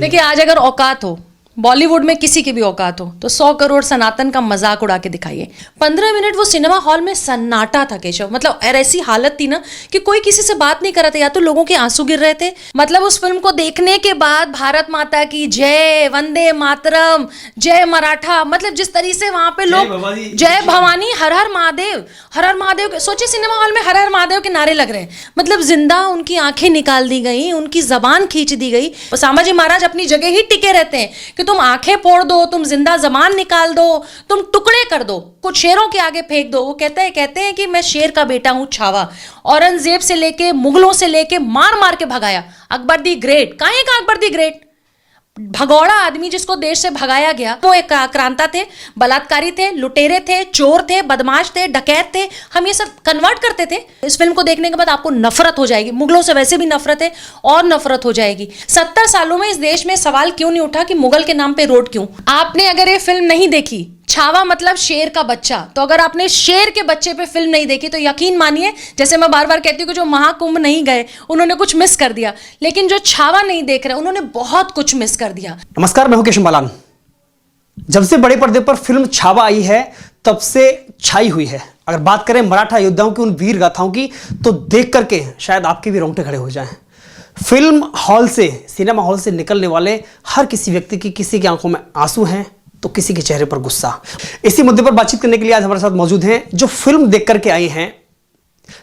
देखिए, आज अगर औकात हो, बॉलीवुड में किसी की भी औकात हो, तो 100 करोड़ सनातन का मजाक उड़ा के दिखाइए। 15 मिनट वो सिनेमा हॉल में सन्नाटा था केशव। मतलब ऐसी हालत थी ना कि कोई किसी से बात नहीं कर रहा था, या तो लोगों के आंसू गिर रहे थे। मतलब उस फिल्म को देखने के बाद भारत माता की जय, वंदे मातरम, जय मराठा, मतलब जिस तरीके से वहां पे लोग जय भवानी, हर हर महादेव, हर हर महादेव, सोचिए सिनेमा हॉल में हर हर महादेव के नारे लग रहे हैं। मतलब जिंदा उनकी आंखें निकाल दी गई, उनकी जबान खींच दी गई। संभाजी महाराज अपनी जगह ही टिके रहते हैं कि तुम आंखें फोड़ दो, तुम जिंदा जबान निकाल दो, तुम टुकड़े कर दो, कुछ शेरों के आगे फेंक दो। वो कहते हैं कि मैं शेर का बेटा हूं छावा। औरंगजेब से लेके, मुगलों से लेके मार मार के भगाया। अकबर दी ग्रेट, काहे का अकबर दी ग्रेट? भगौड़ा आदमी जिसको देश से भगाया गया, वो एक आक्रांता थे, बलात्कारी थे, लुटेरे थे, चोर थे, बदमाश थे, डकैत थे। हम ये सब कन्वर्ट करते थे। इस फिल्म को देखने के बाद आपको नफरत हो जाएगी। मुगलों से वैसे भी नफरत है और नफरत हो जाएगी। 70 सालों में इस देश में सवाल क्यों नहीं उठा कि मुगल के नाम पे रोड क्यों? आपने अगर ये फिल्म नहीं देखी, छावा मतलब शेर का बच्चा, तो अगर आपने शेर के बच्चे पे फिल्म नहीं देखी तो यकीन मानिए, जैसे मैं बार बार कहती हूँ कि जो महाकुंभ नहीं गए उन्होंने कुछ मिस कर दिया, लेकिन जो छावा नहीं देख रहे उन्होंने बहुत कुछ मिस कर दिया। नमस्कार, मैं हूं केशव बालान। जब से बड़े पर्दे पर फिल्म छावा आई है तब से छाई हुई है। अगर बात करें मराठा योद्धाओं की, उन वीर गाथाओं की, तो देख करके शायद आपके भी रोंगटे खड़े हो जाएं। फिल्म हॉल से, सिनेमा हॉल से निकलने वाले हर किसी व्यक्ति की, किसी की आंखों में आंसू हैं तो किसी के चेहरे पर गुस्सा। इसी मुद्दे पर बातचीत करने के लिए आज हमारे साथ मौजूद हैं जो फिल्म देख करके आई हैं,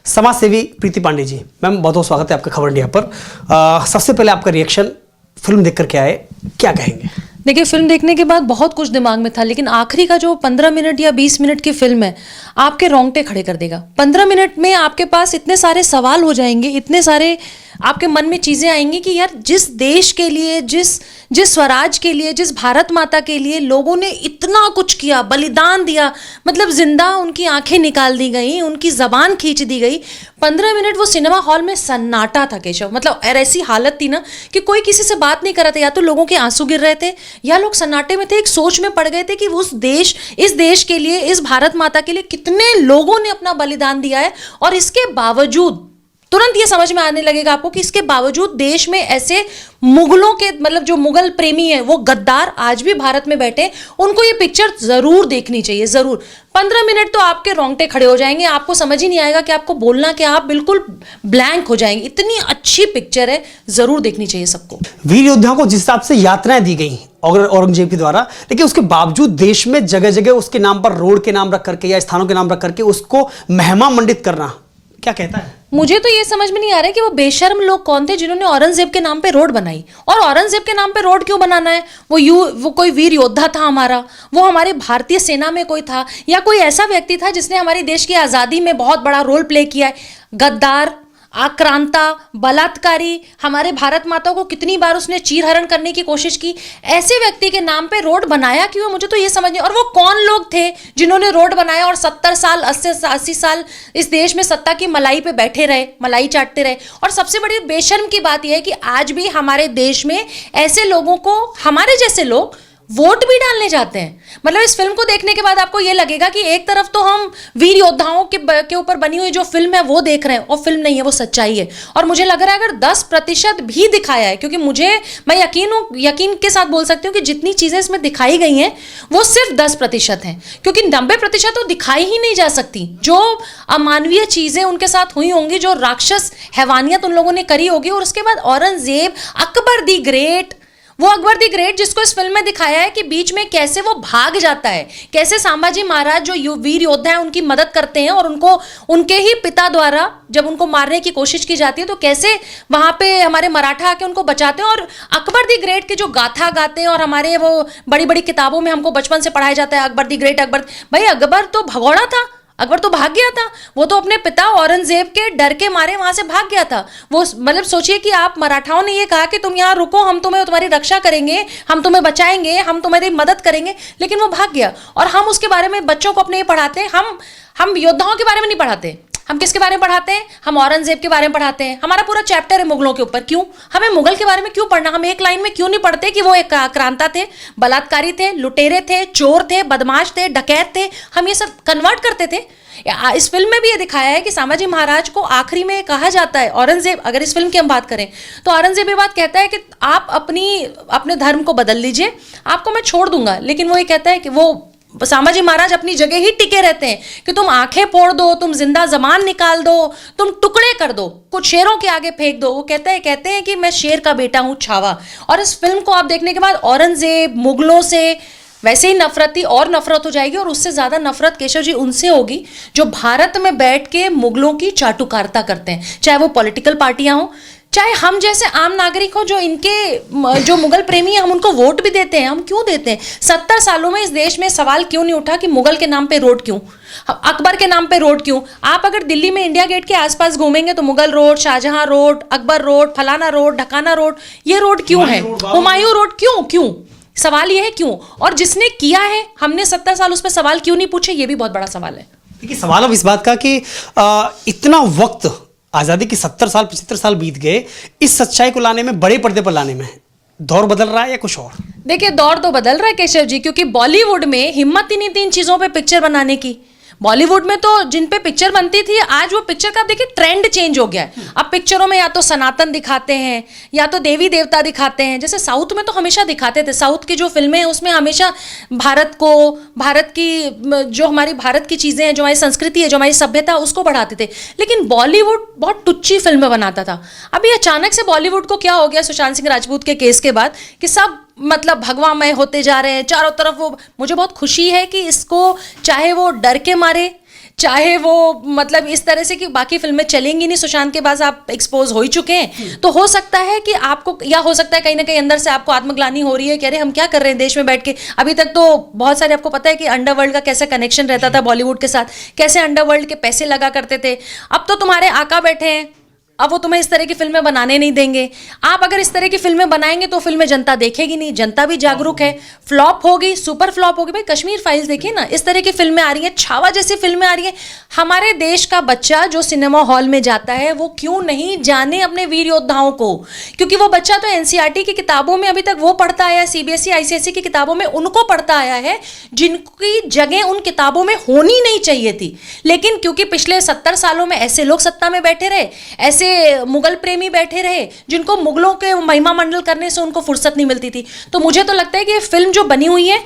समाज सेवी प्रीति पांडे जी। मैम, बहुत बहुत स्वागत है आपका खबर इंडिया पर। सबसे पहले आपका रिएक्शन, फिल्म देख करके आए, क्या कहेंगे? देखिए, फिल्म देखने के बाद बहुत कुछ दिमाग में था, लेकिन आखिरी का जो 15 मिनट या 20 मिनट की फिल्म है, आपके रोंगटे खड़े कर देगा। 15 मिनट में आपके पास इतने सारे सवाल हो जाएंगे, इतने सारे आपके मन में चीज़ें आएंगी कि यार, जिस देश के लिए, जिस स्वराज के लिए, जिस भारत माता के लिए लोगों ने इतना कुछ किया, बलिदान दिया, मतलब जिंदा उनकी आंखें निकाल दी गई, उनकी जबान खींच दी गई। 15 मिनट वो सिनेमा हॉल में सन्नाटा था केशव। मतलब ऐसी हालत थी ना कि कोई किसी से बात नहीं कर रहा था, या तो लोगों के आंसू गिर रहे थे या लोग सन्नाटे में थे, एक सोच में पड़ गए थे कि उस देश, इस देश के लिए, इस भारत माता के लिए कितने लोगों ने अपना बलिदान दिया है। और इसके बावजूद तुरंत ये समझ में आने लगेगा आपको कि इसके बावजूद देश में ऐसे मुगलों के, मतलब जो मुगल प्रेमी हैं, वो गद्दार आज भी भारत में बैठे, उनको ये पिक्चर जरूर देखनी चाहिए, जरूर। 15 मिनट तो आपके रोंगटे खड़े हो जाएंगे, आपको समझ ही नहीं आएगा कि आपको बोलना क्या, आप बिल्कुल ब्लैंक हो जाएंगे। इतनी अच्छी पिक्चर है, जरूर देखनी चाहिए सबको। वीर योद्धाओं को जिस हिसाब से यातनाएं दी गई औरंगजेब के द्वारा, लेकिन उसके बावजूद देश में जगह जगह उसके नाम पर रोड के नाम रख करके या स्थानों के नाम रख करके उसको महिमा मंडित करना, क्या कहता है? मुझे तो ये समझ में नहीं आ रहा है कि वो बेशर्म लोग कौन थे जिन्होंने औरंगजेब के नाम पे रोड बनाई। और औरंगजेब के नाम पे रोड क्यों बनाना है? वो कोई वीर योद्धा था हमारा, वो हमारे भारतीय सेना में कोई था, या कोई ऐसा व्यक्ति था जिसने हमारे देश की आज़ादी में बहुत बड़ा रोल प्ले किया है? गद्दार, आक्रांता, बलात्कारी, हमारे भारत माता को कितनी बार उसने चीरहरण करने की कोशिश की। ऐसे व्यक्ति के नाम पे रोड बनाया क्यों? मुझे तो ये समझ नहीं। और वो कौन लोग थे जिन्होंने रोड बनाया और 70 साल, 80 साल इस देश में सत्ता की मलाई पे बैठे रहे, मलाई चाटते रहे? और सबसे बड़ी बेशर्म की बात यह है कि आज भी हमारे देश में ऐसे लोगों को, हमारे जैसे लोग वोट भी डालने जाते हैं। मतलब इस फिल्म को देखने के बाद आपको ये लगेगा कि एक तरफ तो हम वीर योद्धाओं के ऊपर बनी हुई जो फिल्म है वो देख रहे हैं, और फिल्म नहीं है, वो सच्चाई है। और मुझे लग रहा है अगर 10% भी दिखाया है, क्योंकि मैं यकीन के साथ बोल सकती हूँ कि जितनी चीजें इसमें दिखाई गई हैं वो सिर्फ 10% हैं, क्योंकि 90% तो दिखाई ही नहीं जा सकती। जो अमानवीय चीजें उनके साथ हुई होंगी, जो राक्षस हैवानियत उन लोगों ने करी होगी। और उसके बाद औरंगजेब, अकबर दी ग्रेट, वो अकबर दी ग्रेट जिसको इस फिल्म में दिखाया है कि बीच में कैसे वो भाग जाता है, कैसे संभाजी महाराज जो वीर योद्धा है उनकी मदद करते हैं, और उनको उनके ही पिता द्वारा जब उनको मारने की कोशिश की जाती है तो कैसे वहां पे हमारे मराठा आके उनको बचाते हैं। और अकबर दी ग्रेट की जो गाथा गाते हैं, और हमारे वो बड़ी बड़ी किताबों में हमको बचपन से पढ़ाया जाता है अकबर दी ग्रेट, अकबर। भाई, अकबर तो भगौड़ा था, अकबर तो भाग गया था। वो तो अपने पिता औरंगजेब के डर के मारे वहां से भाग गया था। वो, मतलब सोचिए कि आप मराठाओं ने ये कहा कि तुम यहाँ रुको, हम तुम्हारी रक्षा करेंगे, हम तुम्हें बचाएंगे, हम तुम्हारी मदद करेंगे, लेकिन वो भाग गया। और हम उसके बारे में बच्चों को अपने पढ़ाते हैं। हम योद्धाओं के बारे में नहीं पढ़ाते। हम किसके बारे में पढ़ाते हैं? हम औरंगजेब के बारे में पढ़ाते हैं। हमारा पूरा चैप्टर है मुगलों के ऊपर। क्यों? हमें मुगल के बारे में क्यों पढ़ना? हम एक लाइन में क्यों नहीं पढ़ते कि वो एक आक्रांता थे, बलात्कारी थे, लुटेरे थे, चोर थे, बदमाश थे, डकैत थे? हम ये सब कन्वर्ट करते थे। इस फिल्म में भी ये दिखाया है कि संभाजी महाराज को आखिरी में कहा जाता है, औरंगजेब, अगर इस फिल्म की हम बात करें तो औरंगजेब ये बात कहता है कि आप अपने धर्म को बदल लीजिए, आपको मैं छोड़ दूंगा। लेकिन वो ये कहता है कि वो संभाजी महाराज अपनी जगह ही टिके रहते हैं कि तुम आंखें फोड़ दो, तुम जिंदा जबान निकाल दो, तुम टुकड़े कर दो, कुछ शेरों के आगे फेंक दो। वो कहते हैं कि मैं शेर का बेटा हूं, छावा। और इस फिल्म को आप देखने के बाद औरंगजेब, मुगलों से वैसे ही नफरत थी और नफरत हो जाएगी, और उससे ज्यादा नफरत केशव जी उनसे होगी जो भारत में बैठ के मुगलों की चाटुकारिता करते हैं, चाहे वो पॉलिटिकल पार्टियां हों, चाहे हम जैसे आम नागरिक हो जो मुगल प्रेमी है, हम उनको वोट भी देते हैं। हम क्यों देते हैं? 70 सालों में इस देश में सवाल क्यों नहीं उठा कि मुगल के नाम पे रोड क्यों, अकबर के नाम पे रोड क्यों? आप अगर दिल्ली में इंडिया गेट के आसपास घूमेंगे तो Mughal road, Shahjahan road, Akbar road, फलाना रोड, ढकाना रोड, ये रोड क्यों है? हुमायूं रोड क्यों? सवाल ये है क्यों? और जिसने किया है, हमने 70 साल उस पर सवाल क्यों नहीं पूछे? ये भी बहुत बड़ा सवाल है। देखिए, सवाल अब इस बात का कि इतना वक्त, आज़ादी की 70 साल 75 साल बीत गए, इस सच्चाई को लाने में, बड़े पर्दे पर लाने में दौर बदल रहा है या कुछ और? देखिए, दौर तो बदल रहा है केशव जी, क्योंकि बॉलीवुड में हिम्मत ही नहीं थी इन चीजों पे पिक्चर बनाने की। बॉलीवुड में तो जिन पे पिक्चर बनती थी, आज वो पिक्चर का देखिए ट्रेंड चेंज हो गया है। अब पिक्चरों में या तो सनातन दिखाते हैं या तो देवी देवता दिखाते हैं। जैसे साउथ में तो हमेशा दिखाते थे, साउथ की जो फिल्में हैं उसमें हमेशा भारत की जो हमारी भारत की चीजें हैं, जो हमारी संस्कृति है, जो हमारी सभ्यता, उसको बढ़ाते थे। लेकिन बॉलीवुड बहुत टुच्ची फिल्में बनाता था। अभी अचानक से बॉलीवुड को क्या हो गया सुशांत सिंह राजपूत के केस के बाद कि सब मतलब भगवामय होते जा रहे हैं चारों तरफ। वो मुझे बहुत खुशी है कि इसको, चाहे वो डर के मारे, चाहे वो मतलब इस तरह से कि बाकी फिल्में चलेंगी नहीं, सुशांत के बाद आप एक्सपोज हो ही चुके हैं, तो हो सकता है कि आपको, या हो सकता है कहीं ना कहीं अंदर से आपको आत्मग्लानि हो रही है कि अरे हम क्या कर रहे हैं देश में बैठ के। अभी तक तो बहुत सारे, आपको पता है कि अंडरवर्ल्ड का कैसे कनेक्शन रहता था बॉलीवुड के साथ, कैसे अंडरवर्ल्ड के पैसे लगा करते थे। अब तो तुम्हारे आका बैठे हैं, अब वो तुम्हें इस तरह की फिल्में बनाने नहीं देंगे। आप अगर इस तरह की फिल्में बनाएंगे तो फिल्में जनता देखेगी नहीं। जनता भी जागरूक है, फ्लॉप होगी, सुपर फ्लॉप होगी। भाई कश्मीर फाइल्स देखिए ना, इस तरह की फिल्में आ रही हैं, छावा जैसी फिल्में आ रही हैं। हमारे देश का बच्चा जो सिनेमा हॉल में जाता है वो क्यों नहीं जाने अपने वीर योद्धाओं को? क्योंकि वो बच्चा तो एनसीईआरटी की किताबों में अभी तक वो पढ़ता आया है, सीबीएसई आईसीएसई की किताबों में उनको पढ़ता आया है जिनकी जगह उन किताबों में होनी नहीं चाहिए थी। लेकिन क्योंकि पिछले 70 सालों में ऐसे लोग सत्ता में बैठे रहे, ऐसे मुगल प्रेमी बैठे रहे जिनको मुगलों के महिमा मंडल करने से उनको फुर्सत नहीं मिलती थी। तो मुझे तो लगता है कि ये फिल्म जो बनी हुई है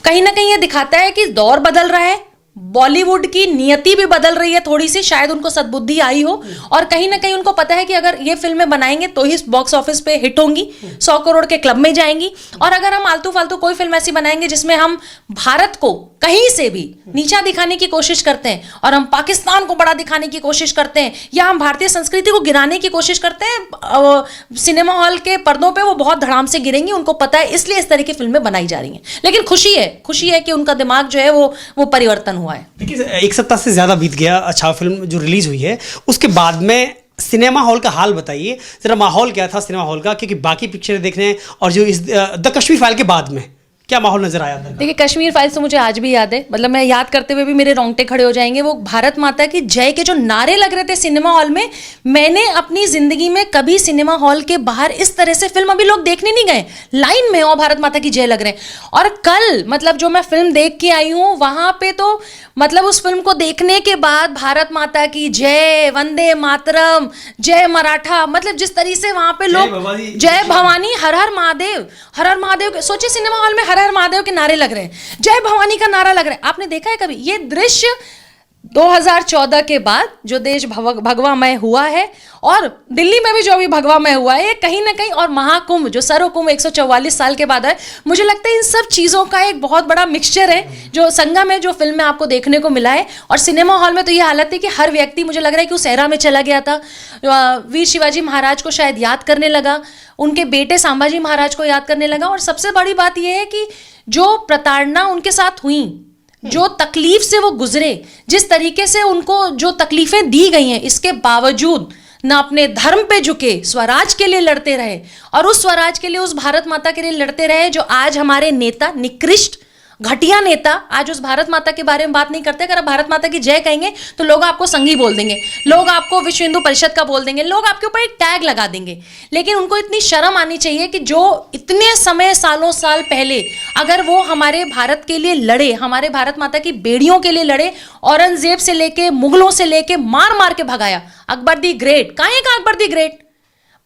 कहीं ना कहीं ये दिखाता है कि दौर बदल रहा है, बॉलीवुड की नियति भी बदल रही है थोड़ी सी। शायद उनको सद्बुद्धि आई हो और कहीं ना कहीं उनको पता है कि अगर ये फिल्में बनाएंगे तो ही बॉक्स ऑफिस पे हिट होंगी, 100 करोड़ के क्लब में जाएंगी। और अगर हम आलतू फालतू कोई फिल्म ऐसी बनाएंगे जिसमें हम भारत को कहीं से भी नीचा दिखाने की कोशिश करते हैं और हम पाकिस्तान को बड़ा दिखाने की कोशिश करते हैं या हम भारतीय संस्कृति को गिराने की कोशिश करते हैं, सिनेमा हॉल के पर्दों पे वो बहुत धड़ाम से गिरेंगी। उनको पता है, इसलिए इस तरह की फिल्में बनाई जा रही हैं। लेकिन खुशी है कि उनका दिमाग जो है वो परिवर्तन हुआ है। देखिए, एक सप्ताह से ज़्यादा बीत गया अच्छा फिल्म जो रिलीज़ हुई है, उसके बाद में सिनेमा हॉल का हाल बताइए ज़रा, माहौल क्या था सिनेमा हॉल का? क्योंकि बाकी पिक्चरें देखने और जो इस द कश्मीर फाइल के बाद में क्या माहौल नजर आया? देखिए, कश्मीर फाइल्स तो मुझे आज भी याद है, मतलब मैं याद करते हुए भी मेरे रोंगटे खड़े हो जाएंगे। वो भारत माता की जय के जो नारे लग रहे थे सिनेमा हॉल में, मैंने अपनी जिंदगी में कभी सिनेमा हॉल के बाहर इस तरह से फिल्म, अभी लोग देखने नहीं गए, लाइन में और भारत माता की जय लग रहे हैं। और कल मतलब जो मैं फिल्म देख के आई हूँ वहां पे तो मतलब उस फिल्म को देखने के बाद भारत माता की जय, वंदे मातरम, जय मराठा, मतलब जिस तरीके से वहां पे लोग जय भवानी, हर हर महादेव, हर हर महादेव, सोचिए सिनेमा हॉल में हर हर महादेव के नारे लग रहे हैं, जय भवानी का नारा लग रहा है। आपने देखा है कभी ये दृश्य? 2014 के बाद जो देश भगवामय हुआ है और दिल्ली में भी जो अभी भगवामय हुआ है, ये कहीं ना कहीं, और महाकुंभ जो सर्व कुंभ 144 साल के बाद है, मुझे लगता है इन सब चीज़ों का एक बहुत बड़ा मिक्सचर है जो संगम है, जो फिल्म में आपको देखने को मिला है। और सिनेमा हॉल में तो ये हालत है कि हर व्यक्ति, मुझे लग रहा है कि उस एरा में चला गया था, वीर शिवाजी महाराज को शायद याद करने लगा, उनके बेटे संभाजी महाराज को याद करने लगा। और सबसे बड़ी बात यह है कि जो प्रताड़ना उनके साथ हुई, जो तकलीफ से वो गुजरे, जिस तरीके से उनको जो तकलीफें दी गई हैं, इसके बावजूद ना अपने धर्म पे झुके, स्वराज के लिए लड़ते रहे और उस स्वराज के लिए, उस भारत माता के लिए लड़ते रहे जो आज हमारे नेता निकृष्ट घटिया नेता आज उस भारत माता के बारे में बात नहीं करते। अगर आप भारत माता की जय कहेंगे तो लोग आपको संघी बोल देंगे, लोग आपको विश्व हिंदू परिषद का बोल देंगे, लोग आपके ऊपर एक टैग लगा देंगे। लेकिन उनको इतनी शर्म आनी चाहिए कि जो इतने समय सालों साल पहले अगर वो हमारे भारत के लिए लड़े, हमारे भारत माता की बेड़ियों के लिए लड़े, औरंगजेब से लेके मुगलों से लेके मार मार के भगाया, अकबर दी ग्रेट, काहे का अकबर दी ग्रेट,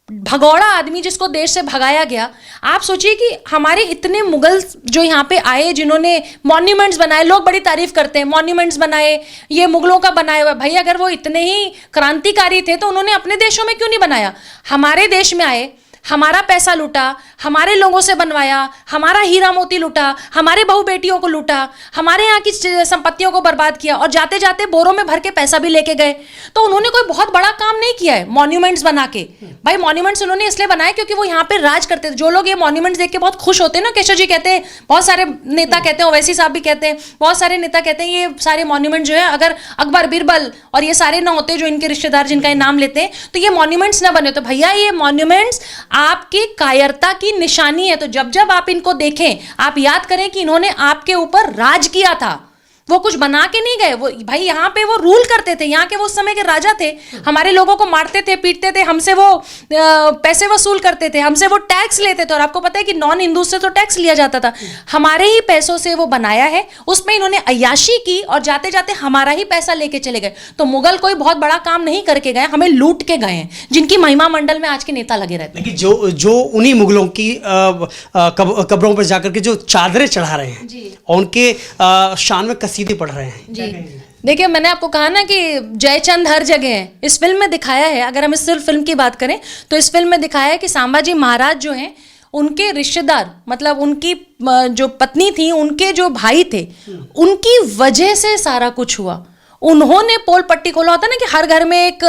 भगौड़ा आदमी जिसको देश से भगाया गया। आप सोचिए कि हमारे इतने मुगल जो यहाँ पे आए, जिन्होंने मॉन्यूमेंट्स बनाए, लोग बड़ी तारीफ करते हैं मॉन्यूमेंट्स बनाए, ये मुगलों का बनाया हुआ। भाई अगर वो इतने ही क्रांतिकारी थे तो उन्होंने अपने देशों में क्यों नहीं बनाया? हमारे देश में आए, हमारा पैसा लूटा, हमारे लोगों से बनवाया, हमारा हीरा मोती लूटा, हमारे बहू बेटियों को लूटा, हमारे यहाँ की संपत्तियों को बर्बाद किया और जाते जाते बोरों में भर के पैसा भी लेके गए। तो उन्होंने कोई बहुत बड़ा काम नहीं किया है मॉन्यूमेंट्स बना के। भाई मॉन्यूमेंट्स उन्होंने इसलिए बनाए क्योंकि वो यहाँ पे राज करते थे। जो लोग ये मॉन्यूमेंट्स देख के बहुत खुश होते हैं ना, केशव जी कहते हैं, बहुत सारे नेता कहते हैं, ओवैसी साहब भी कहते हैं, बहुत सारे नेता कहते हैं ये सारे मॉन्यूमेंट जो है अगर अकबर बीरबल और ये सारे ना होते जो इनके रिश्तेदार जिनका ये नाम लेते हैं तो ये मॉन्यूमेंट्स ना बने। तो भैया ये मॉन्यूमेंट्स आपकी कायरता की निशानी है। तो जब जब आप इनको देखें आप याद करें कि इन्होंने आपके ऊपर राज किया था, वो कुछ बना के नहीं गए। वो भाई यहाँ पे वो रूल करते थे, यहाँ के वो उस समय के राजा थे, हमारे लोगों को मारते थे, पीटते थे, हमसे वो पैसे वसूल करते थे, हमसे वो टैक्स लेते थे। और आपको पता है कि नॉन हिंदू से तो टैक्स लिया जाता था, हमारे ही पैसों से वो बनाया है। उसमें इन्होंने अय्याशी की और जाते जाते हमारा ही पैसा लेके चले गए। तो मुगल कोई बहुत बड़ा काम नहीं करके गए, हमें लूट के गए हैं, जिनकी महिमा मंडल में आज के नेता लगे रहते हैं। लेकिन जो उन्हीं मुगलों की कब्रों पर जाकर के जो चादरें चढ़ा रहे हैं और उनके शान में कसीदे पढ़ रहे हैं। जी देखिए, मैंने आपको कहा ना कि जयचंद हर जगह है। इस फिल्म में दिखाया है, अगर हम इस सिर्फ फिल्म की बात करें तो इस फिल्म में दिखाया है कि संभाजी महाराज जो हैं उनके रिश्तेदार, मतलब उनकी जो पत्नी थी, उनके जो भाई थे, उनकी वजह से सारा कुछ हुआ। उन्होंने पोल पट्टी खोला। होता है ना कि हर घर में एक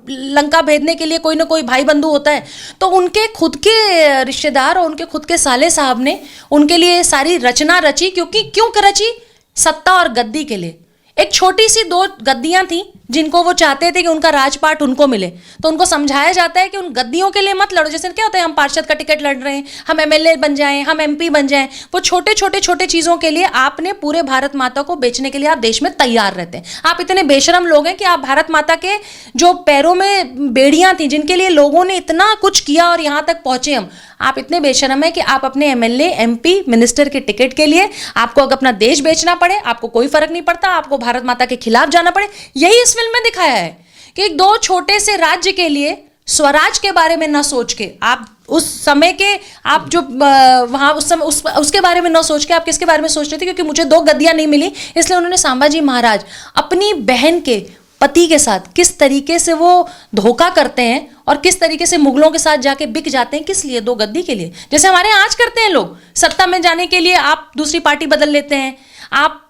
लंका भेदने के लिए कोई ना कोई भाई बंधु होता है, तो उनके खुद के रिश्तेदार और उनके खुद के साले साहब ने उनके लिए सारी रचना रची। क्यों रची? सत्ता और गद्दी के लिए। एक छोटी सी 2 गद्दियां थी जिनको वो चाहते थे कि उनका राजपाट उनको मिले, तो उनको समझाया जाता है कि उन गद्दियों के लिए मत लड़ो। जैसे क्या होता है, हम पार्षद का टिकट लड़ रहे हैं, हम एमएलए बन जाएं, हम एमपी बन जाएं, वो छोटे चीज़ों के लिए आपने पूरे भारत माता को बेचने के लिए आप देश में तैयार रहते हैं। आप इतने बेशरम लोग हैं कि आप भारत माता के जो पैरों में बेड़ियां थी, जिनके लिए लोगों ने इतना कुछ किया और यहाँ तक पहुंचे हम, आप इतने बेशरम है कि आप अपने एमएलए, एमपी, मिनिस्टर के टिकट के लिए आपको अगर अपना देश बेचना पड़े, आपको कोई फर्क नहीं पड़ता, आपको भारत माता के खिलाफ जाना पड़े। यही इस फिल्म में दिखाया है कि 2 छोटे से राज्य के लिए स्वराज के बारे में न सोच के, आप उस समय के आप जो वहां उस समय उसके बारे में न सोच के आप किसके बारे में सोच रहे थे? क्योंकि मुझे 2 गद्दियां नहीं मिली, इसलिए उन्होंने संभाजी महाराज अपनी बहन के पति के साथ किस तरीके से वो धोखा करते हैं और किस तरीके से मुगलों के साथ जाके बिक जाते हैं। किस लिए? 2 गद्दी के लिए। जैसे हमारे आज करते हैं लोग, सत्ता में जाने के लिए आप दूसरी पार्टी बदल लेते हैं, आप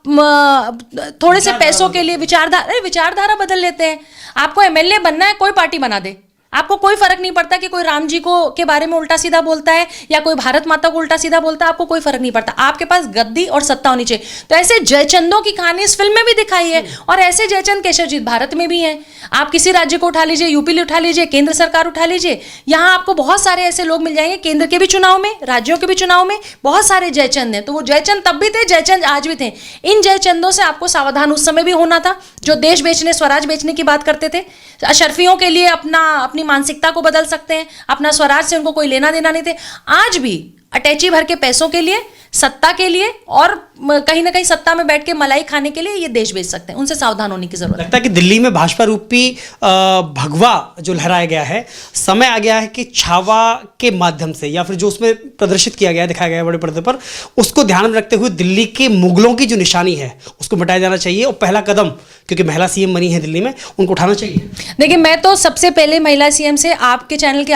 थोड़े से पैसों के लिए विचारधारा बदल लेते हैं। आपको एमएलए बनना है, कोई पार्टी बना दे, आपको कोई फर्क नहीं पड़ता कि कोई राम जी को के बारे में उल्टा सीधा बोलता है या कोई भारत माता को उल्टा सीधा बोलता है, आपको कोई फर्क नहीं पड़ता। आपके पास गद्दी और सत्ता होनी चाहिए। तो ऐसे जयचंदों की कहानी इस फिल्म में भी दिखाई है और ऐसे जयचंद केशवजीत भारत में भी हैं। आप किसी राज्य को उठा लीजिए, यूपी उठा लीजिए, केंद्र सरकार उठा लीजिए, यहाँ आपको बहुत सारे ऐसे लोग मिल जाएंगे। केंद्र के भी चुनाव में, राज्यों के भी चुनाव में बहुत सारे जयचंद हैं। तो वो जयचंद तब भी थे, जयचंद आज भी थे। इन जयचंदों से आपको सावधान उस समय भी होना था, जो देश बेचने, स्वराज बेचने की बात करते थे। अशरफियों के लिए अपनी मानसिकता को बदल सकते हैं, अपना स्वराज से उनको कोई लेना देना नहीं थे। आज भी अटैची भर के पैसों के लिए, सत्ता के लिए और कहीं ना कहीं सत्ता में बैठ के मलाई खाने के लिए ये देश बेच सकते हैं। उनसे सावधान होने की जरूरत है। लगता है कि दिल्ली में भाजपा रूपी भगवा जो लहराया गया है, समय आ गया है कि छावा के माध्यम से या फिर जो उसमें प्रदर्शित किया गया, दिखाया गया बड़े पर्दे पर, उसको ध्यान में रखते हुए दिल्ली के मुगलों की जो निशानी है उसको मिटाया जाना चाहिए। और पहला कदम, क्योंकि महिला सीएम बनी है दिल्ली में, उनको उठाना चाहिए। देखिए, मैं तो सबसे पहले महिला सीएम से आपके चैनल के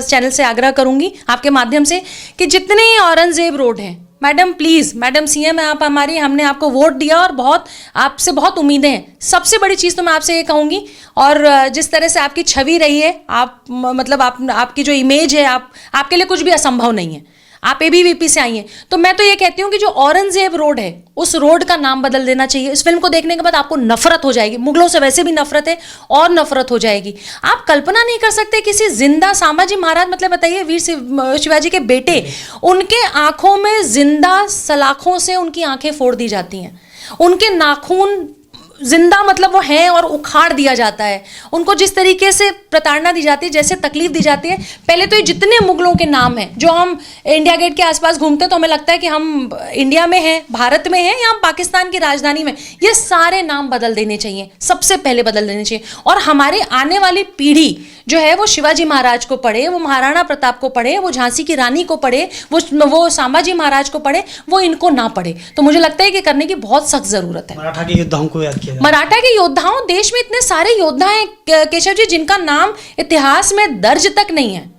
चैनल से आग्रह करूंगी, आपके माध्यम से, कि जितने औरंगजेब रोड हैं, मैडम प्लीज़, मैडम सीएम है आप हमारी, हमने आपको वोट दिया और आपसे बहुत उम्मीदें हैं। सबसे बड़ी चीज़ तो मैं आपसे ये कहूँगी, और जिस तरह से आपकी छवि रही है, आप मतलब आपकी जो इमेज है, आपके लिए कुछ भी असंभव नहीं है। आप एबीवीपी से आई हैं, तो मैं तो ये कहती हूँ कि जो औरंगजेब रोड है उस रोड का नाम बदल देना चाहिए। इस फिल्म को देखने के बाद आपको नफरत हो जाएगी, मुगलों से वैसे भी नफरत है और नफरत हो जाएगी। आप कल्पना नहीं कर सकते किसी जिंदा संभाजी महाराज, मतलब बताइए वीर शिवाजी के बेटे, उनके आंखों में जिंदा सलाखों से उनकी आंखें फोड़ दी जाती हैं, उनके नाखून जिंदा मतलब वो हैं और उखाड़ दिया जाता है, उनको जिस तरीके से प्रताड़ना दी जाती है, जैसे तकलीफ दी जाती है। पहले तो ये जितने मुगलों के नाम हैं जो हम इंडिया गेट के आसपास घूमते हैं तो हमें लगता है कि हम इंडिया में हैं, भारत में हैं या हम पाकिस्तान की राजधानी में, ये सारे नाम बदल देने चाहिए, सबसे पहले बदल देने चाहिए। और हमारे आने वाली पीढ़ी जो है वो शिवाजी महाराज को पढ़े, वो महाराणा प्रताप को पढ़े, वो झांसी की रानी को पढ़े, वो संभाजी महाराज को पढ़े, वो इनको ना पढ़े। तो मुझे लगता है कि करने की बहुत सख्त जरूरत है। मराठा के योद्धाओं को याद किया, मराठा के योद्धाओं, देश में इतने सारे योद्धा हैं केशव जी जिनका नाम इतिहास में दर्ज तक नहीं है।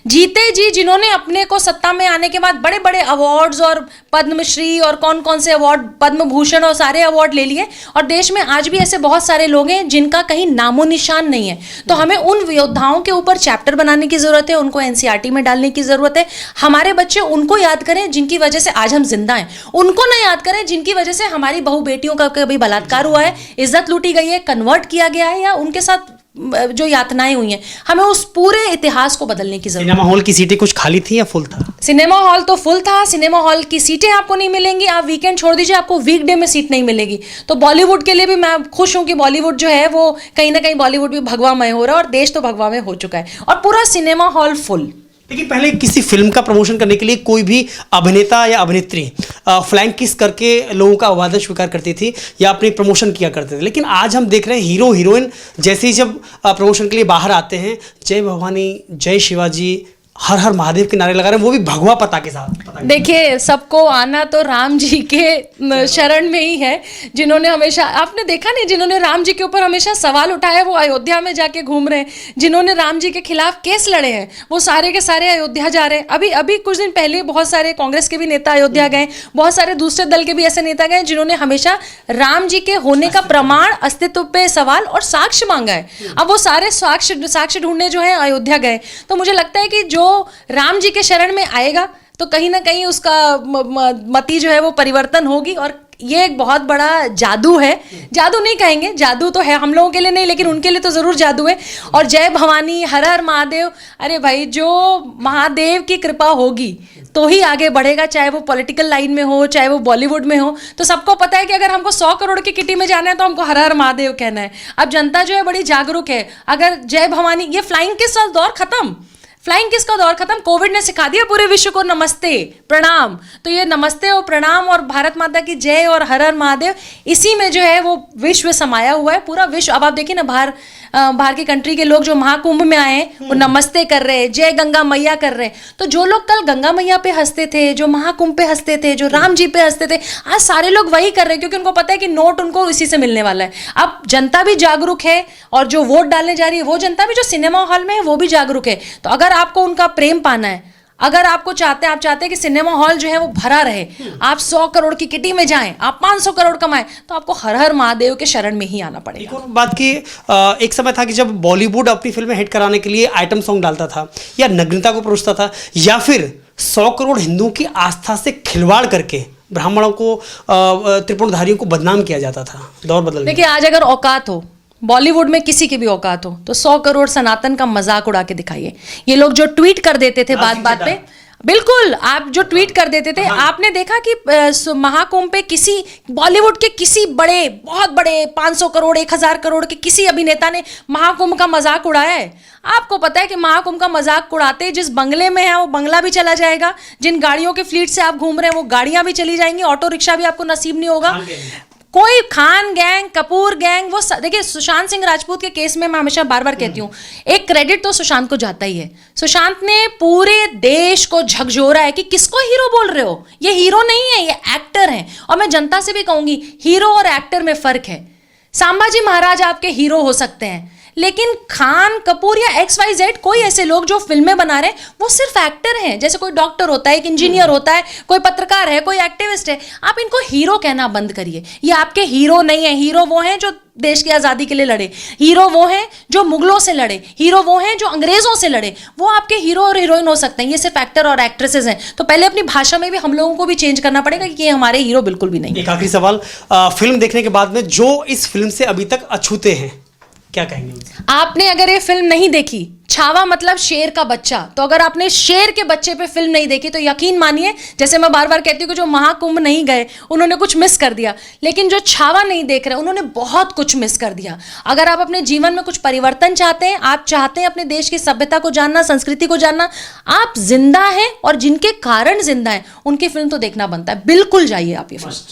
जीते जी जिन्होंने अपने को सत्ता में आने के बाद बड़े बड़े अवार्ड्स और पद्मश्री और कौन कौन से अवार्ड, पद्म भूषण और सारे अवार्ड ले लिए, और देश में आज भी ऐसे बहुत सारे लोग हैं जिनका कहीं नामो निशान नहीं है। तो हमें उन योद्धाओं के ऊपर चैप्टर बनाने की जरूरत है, उनको एनसीईआरटी में डालने की जरूरत है। हमारे बच्चे उनको याद करें जिनकी वजह से आज हम जिंदा हैं, उनको ना याद करें जिनकी वजह से हमारी बहू बेटियों का कभी बलात्कार हुआ है, इज्जत लूटी गई है, कन्वर्ट किया गया है या उनके साथ जो यातनाएं हुई हैं। हमें उस पूरे इतिहास को बदलने की जरूरत है। सिनेमा हॉल की सीटें कुछ खाली थी या फुल था? सिनेमा हॉल तो फुल था, सिनेमा हॉल की सीटें आपको नहीं मिलेंगी। आप वीकेंड छोड़ दीजिए, आपको वीकडे में सीट नहीं मिलेगी। तो बॉलीवुड के लिए भी मैं खुश हूं कि बॉलीवुड जो है वो कहीं ना कहीं बॉलीवुड भी भगवामय हो रहा है और देश तो भगवामय हो चुका है और पूरा सिनेमा हॉल फुल। लेकिन पहले किसी फिल्म का प्रमोशन करने के लिए कोई भी अभिनेता या अभिनेत्री फ्लैंक किस करके लोगों का अभिवादन स्वीकार करती थी या अपनी प्रमोशन किया करते थे। लेकिन आज हम देख रहे हैं हीरो हीरोइन जैसे ही जब प्रमोशन के लिए बाहर आते हैं, जय भवानी, जय शिवाजी, हर हर महादेव के नारे लगा रहे हैं, वो भी भगवा पता के साथ। देखिए, सबको आना तो राम जी के शरण में ही है, जिन्होंने हमेशा, आपने देखा नहीं, जिन्होंने राम जी के ऊपर हमेशा सवाल उठाया वो अयोध्या में जाके घूम रहे हैं, जिन्होंने राम जी के खिलाफ केस लड़े हैं वो सारे के सारे अयोध्या जा रहे हैं। अभी कुछ दिन पहले बहुत सारे कांग्रेस के भी नेता अयोध्या गए, बहुत सारे दूसरे दल के भी ऐसे नेता गए जिन्होंने हमेशा राम जी के होने का प्रमाण, अस्तित्व पे सवाल और साक्ष्य मांगा है। अब वो सारे साक्ष्य ढूंढने जो है अयोध्या गए। तो मुझे लगता है कि जो राम जी के शरण में आएगा तो कहीं ना कहीं उसका मति जो है वो परिवर्तन होगी। और ये एक बहुत बड़ा जादू है, जादू नहीं कहेंगे, जादू तो है हम लोगों के लिए नहीं, लेकिन उनके लिए तो जरूर जादू है। और जय भवानी, हर हर महादेव, अरे भाई जो महादेव की कृपा होगी तो ही आगे बढ़ेगा, चाहे वो पॉलिटिकल लाइन में हो, चाहे वो बॉलीवुड में हो। तो सबको पता है कि अगर हमको 100 करोड़ की किटी में जाना है तो हमको हर हर महादेव कहना है। अब जनता जो है बड़ी जागरूक है। अगर जय भवानी, ये फ्लाइंग किस का दौर खत्म, फ्लाइंग किस का दौर खत्म, कोविड ने सिखा दिया पूरे विश्व को नमस्ते प्रणाम। तो ये नमस्ते और प्रणाम और भारत माता की जय और हर हर महादेव, इसी में जो है वो विश्व समाया हुआ है, पूरा विश्व। अब आप देखिए ना, बाहर की कंट्री के लोग जो महाकुंभ में आए हैं वो नमस्ते कर रहे हैं, जय गंगा मैया कर रहे हैं। तो जो लोग कल गंगा मैया पे हंसते थे, जो महाकुंभ पे हंसते थे, जो राम जी पे हंसते थे, आज सारे लोग वही कर रहे हैं, क्योंकि उनको पता है कि नोट उनको इसी से मिलने वाला है। अब जनता भी जागरूक है और जो वोट डालने जा रही है वो जनता भी, जो सिनेमा हॉल में है वो भी जागरूक है। तो अगर आपको उनका प्रेम पाना है, अगर आपको चाहते हैं, आप चाहते हैं कि सिनेमा हॉल जो है वो भरा रहे, आप 100 करोड़ की किटी में जाएं, आप 500 करोड़ कमाएं, तो आपको हर हर महादेव के शरण में ही आना पड़ेगा। एक और बात की, एक समय था कि जब बॉलीवुड अपनी फिल्में हिट कराने के लिए आइटम सॉन्ग डालता था या नग्नता को परोसता था, या फिर 100 करोड़ हिंदुओं की आस्था से खिलवाड़ करके ब्राह्मणों को, त्रिपुरधारियों को बदनाम किया जाता था। दौर बदल। देखिए, आज अगर औकात हो, बॉलीवुड में किसी की भी औकात हो, तो 100 करोड़ सनातन का मजाक उड़ा के दिखाइए। ये लोग जो ट्वीट कर देते थे बात बात पे, बिल्कुल आप जो ट्वीट कर देते थे, आपने देखा कि महाकुंभ पे किसी बॉलीवुड के किसी बड़े, बहुत बड़े 500 करोड़ 1000 करोड़ के किसी अभिनेता ने महाकुंभ का मजाक उड़ाया है? आपको पता है कि महाकुंभ का मजाक उड़ाते जिस बंगले में है वो बंगला भी चला जाएगा, जिन गाड़ियों के फ्लीट से आप घूम रहे हैं वो गाड़ियां भी चली जाएंगी, ऑटो रिक्शा भी आपको नसीब नहीं होगा। कोई खान गैंग, कपूर गैंग, वो देखिए सुशांत सिंह राजपूत के केस में मैं हमेशा बार बार कहती हूँ, एक क्रेडिट तो सुशांत को जाता ही है। सुशांत ने पूरे देश को झकझोरा है कि किसको हीरो बोल रहे हो, ये हीरो नहीं है, ये एक्टर है। और मैं जनता से भी कहूंगी, हीरो और एक्टर में फर्क है। संभाजी महाराज आपके हीरो हो सकते हैं, लेकिन खान कपूर या XYZ कोई ऐसे लोग जो फिल्में बना रहे हैं वो सिर्फ एक्टर हैं। जैसे कोई डॉक्टर होता है, एक इंजीनियर होता है, कोई पत्रकार है, कोई एक्टिविस्ट है। आप इनको हीरो कहना बंद करिए। ये आपके हीरो नहीं है। हीरो वो हैं जो देश की आज़ादी के लिए लड़े, हीरो वो हैं जो मुगलों से लड़े, हीरो वो हैं जो अंग्रेजों से लड़े। वो आपके हीरो और हीरोइन हो सकते हैं, ये सिर्फ एक्टर और एक्ट्रेसेस हैं। तो पहले अपनी भाषा में भी हम लोगों को भी चेंज करना पड़ेगा कि ये हमारे हीरो बिल्कुल भी नहीं। एक आखिरी सवाल, फिल्म देखने के बाद में जो इस फिल्म से अभी तक अछूते हैं, क्या कहेंगे? आपने अगर ये फिल्म नहीं देखी, छावा मतलब शेर का बच्चा, तो अगर आपने शेर के बच्चे पे फिल्म नहीं देखी तो यकीन मानिए, जैसे मैं बार बार कहती हूँ कि जो महाकुंभ नहीं गए उन्होंने कुछ मिस कर दिया, लेकिन जो छावा नहीं देख रहे उन्होंने बहुत कुछ मिस कर दिया। अगर आप अपने जीवन में कुछ परिवर्तन चाहते हैं, आप चाहते हैं अपने देश की सभ्यता को जानना, संस्कृति को जानना, आप जिंदा हैं और जिनके कारण जिंदा हैं उनकी फिल्म तो देखना बनता है। बिल्कुल जाइए आप ये फिल्म।